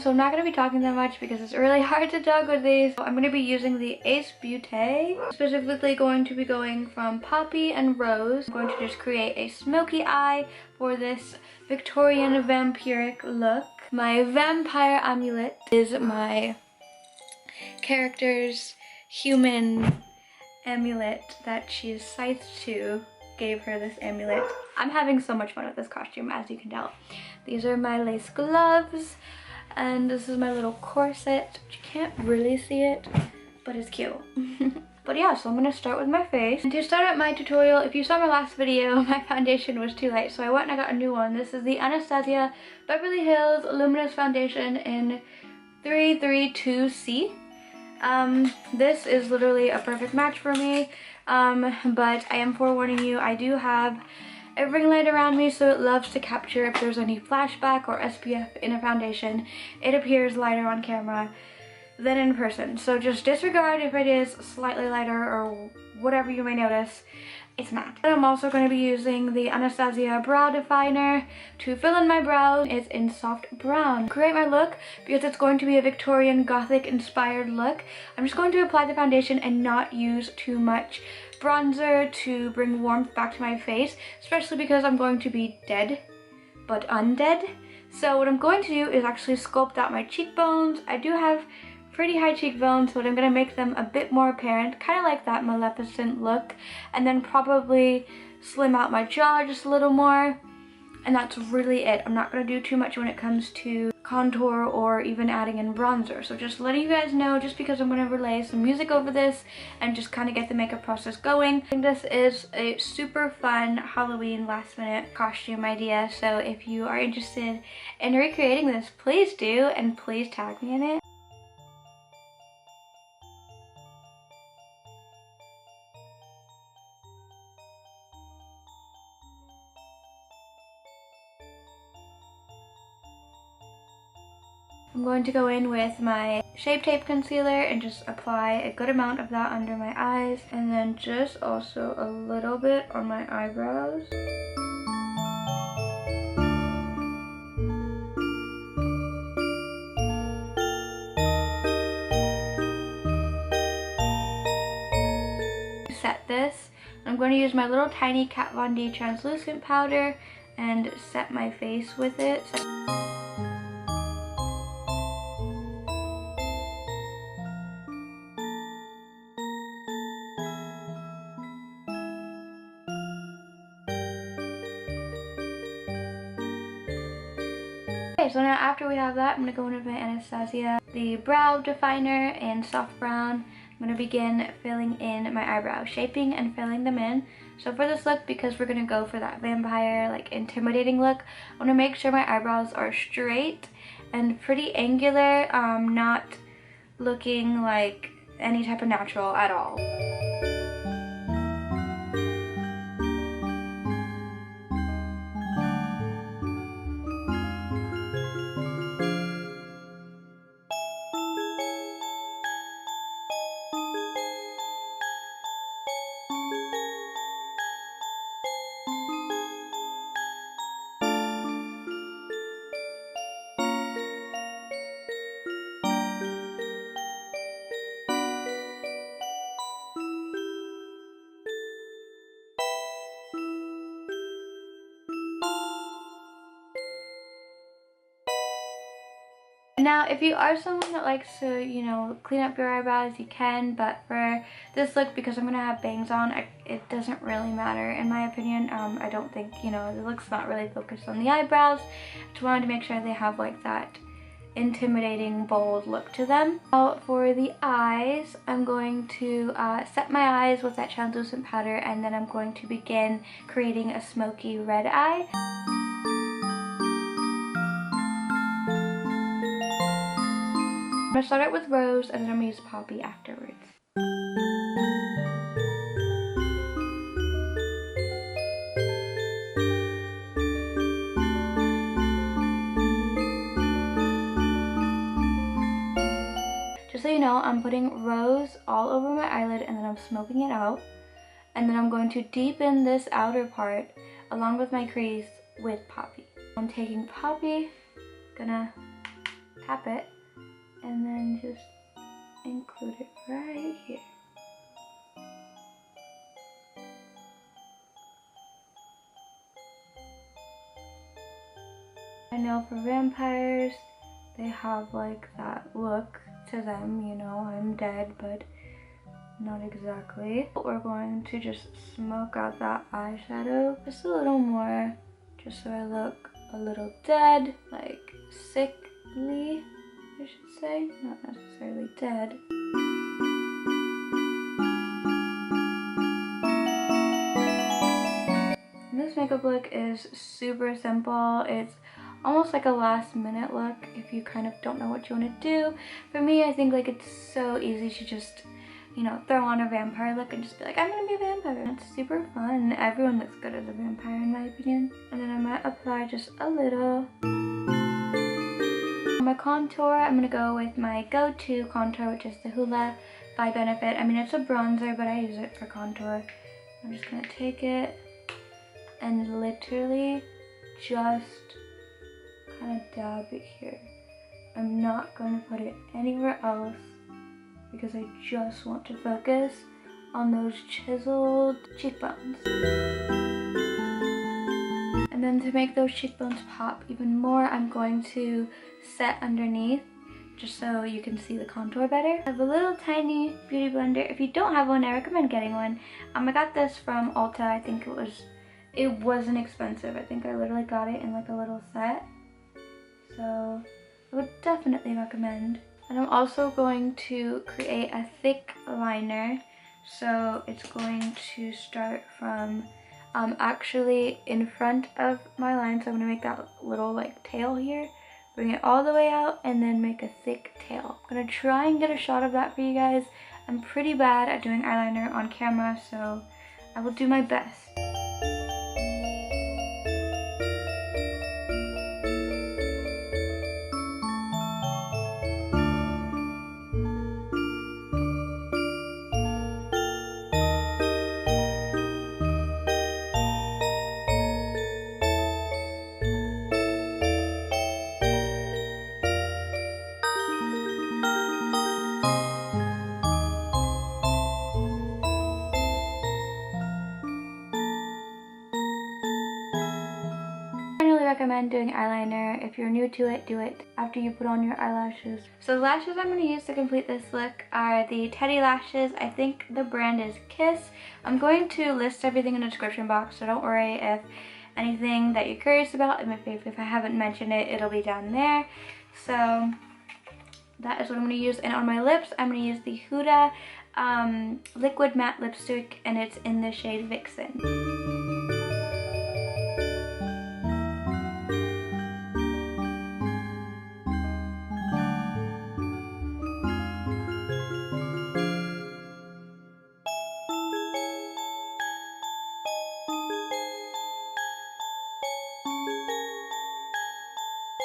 So I'm not going to be talking that much because it's really hard to talk with these. I'm going to be using the BEAUTÄ. Specifically going to be going from Poppy and Rose. I'm going to just create a smoky eye for this Victorian vampiric look. My vampire amulet is my character's human amulet that she is scythed to. Gave her this amulet. I'm having so much fun with this costume, as you can tell. These are my lace gloves. And this is my little corset. You can't really see it, but it's cute. But yeah, so I'm gonna start with my face. And to start out my tutorial, if you saw my last video, my foundation was too light, so I went and I got a new one. This is the Anastasia Beverly Hills Luminous Foundation in 332C. This is literally a perfect match for me, but I am forewarning you, I do have a ring light around me, so it loves to capture if there's any flashback or SPF in a foundation. It appears lighter on camera than in person, so just disregard if it is slightly lighter or whatever you may notice. It's not. I'm also going to be using the Anastasia brow definer to fill in my brows. It's in soft brown. Create my look, because it's going to be a Victorian Gothic inspired look, I'm just going to apply the foundation and not use too much bronzer to bring warmth back to my face, especially because I'm going to be dead but undead. So what I'm going to do is actually sculpt out my cheekbones. I do have pretty high cheekbones, but I'm going to make them a bit more apparent, kind of like that Maleficent look, and then probably slim out my jaw just a little more, and that's really it. I'm not going to do too much when it comes to contour or even adding in bronzer, so just letting you guys know, just because I'm going to relay some music over this and just kind of get the makeup process going. I think this is a super fun Halloween last minute costume idea, so if you are interested in recreating this, please do, and please tag me in it. I'm going to go in with my Shape Tape concealer and just apply a good amount of that under my eyes, and then just also a little bit on my eyebrows. Set this. I'm going to use my little tiny Kat Von D translucent powder and set my face with it. Okay, so now after we have that, I'm going to go in with my Anastasia, the brow definer in soft brown. I'm going to begin filling in my eyebrows, shaping and filling them in. So for this look, because we're going to go for that vampire, like intimidating look, I want to make sure my eyebrows are straight and pretty angular, not looking like any type of natural at all. Now, if you are someone that likes to, you know, clean up your eyebrows, you can, but for this look, because I'm going to have bangs on, it doesn't really matter, in my opinion. I don't think, you know, the look's not really focused on the eyebrows. Just wanted to make sure they have, like, that intimidating, bold look to them. Now, for the eyes, I'm going to set my eyes with that translucent powder, and then I'm going to begin creating a smoky red eye. I'm going to start it with Rose, and then I'm going to use Poppy afterwards. now I'm putting rose all over my eyelid and then I'm smoking it out. And then I'm going to deepen this outer part along with my crease with poppy. I'm taking poppy, gonna tap it, and then just include it right here. I know for vampires, they have like that look to them, you know, I'm dead, but not exactly. We're going to just smoke out that eyeshadow just a little more, just so I look a little dead, like sickly, I should say, not necessarily dead. And this makeup look is super simple. It's almost like a last minute look if you kind of don't know what you want to do. For me, I think like it's so easy to just, you know, throw on a vampire look and just be like, I'm gonna be a vampire. It's super fun. Everyone looks good as a vampire in my opinion. And then I might apply just a little. For my contour, I'm gonna go with my go-to contour, which is the Hula by Benefit. I mean, it's a bronzer, but I use it for contour. I'm just gonna take it and literally just kind of dab it here. I'm not going to put it anywhere else because I just want to focus on those chiseled cheekbones. And then to make those cheekbones pop even more, I'm going to set underneath just so you can see the contour better. I have a little tiny beauty blender. If you don't have one, I recommend getting one. I got this from Ulta. I think it wasn't expensive. I think I literally got it in like a little set. So I would definitely recommend. And I'm also going to create a thick liner. So it's going to start from actually in front of my line. So I'm gonna make that little like tail here, bring it all the way out, and then make a thick tail. I'm gonna try and get a shot of that for you guys. I'm pretty bad at doing eyeliner on camera, so I will do my best. Recommend doing eyeliner. If you're new to it, do it after you put on your eyelashes. So the lashes I'm going to use to complete this look are the Teddy lashes. I think the brand is Kiss. I'm going to list everything in the description box, so don't worry if anything that you're curious about, and if I haven't mentioned it, it'll be down there. So that is what I'm going to use. And on my lips, I'm going to use the Huda liquid matte lipstick, and it's in the shade Vixen.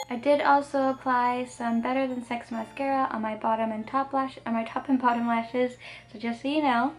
I did also apply some Better Than Sex mascara on my bottom and top and bottom lashes, so just so you know.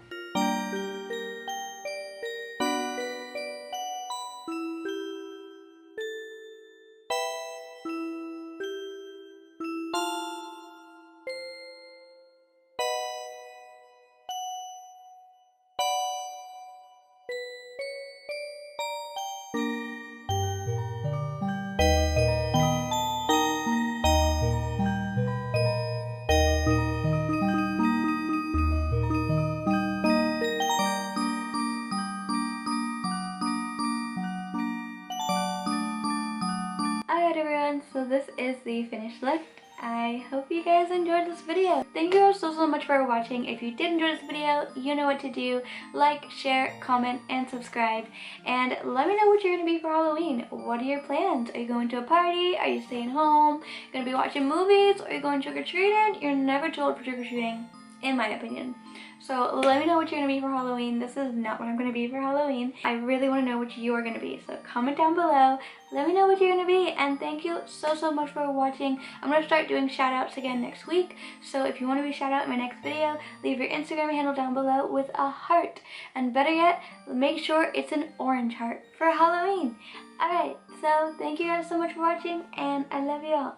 Alright everyone, so this is the finished look. I hope you guys enjoyed this video. Thank you all so much for watching. If you did enjoy this video, you know what to do. Like, share, comment, and subscribe. And let me know what you're going to be for Halloween. What are your plans? Are you going to a party? Are you staying home? Going to be watching movies? Are you going trick-or-treating? You're never too old for trick-or-treating, in my opinion. So let me know what you're gonna be for Halloween. This is not what I'm gonna be for Halloween. I really want to know what you're gonna be. So comment down below. Let me know what you're gonna be. And thank you so much for watching. I'm gonna start doing shout outs again next week. So if you want to be shout out in my next video, leave your Instagram handle down below with a heart. And better yet, make sure it's an orange heart for Halloween. Alright, so thank you guys so much for watching, and I love you all.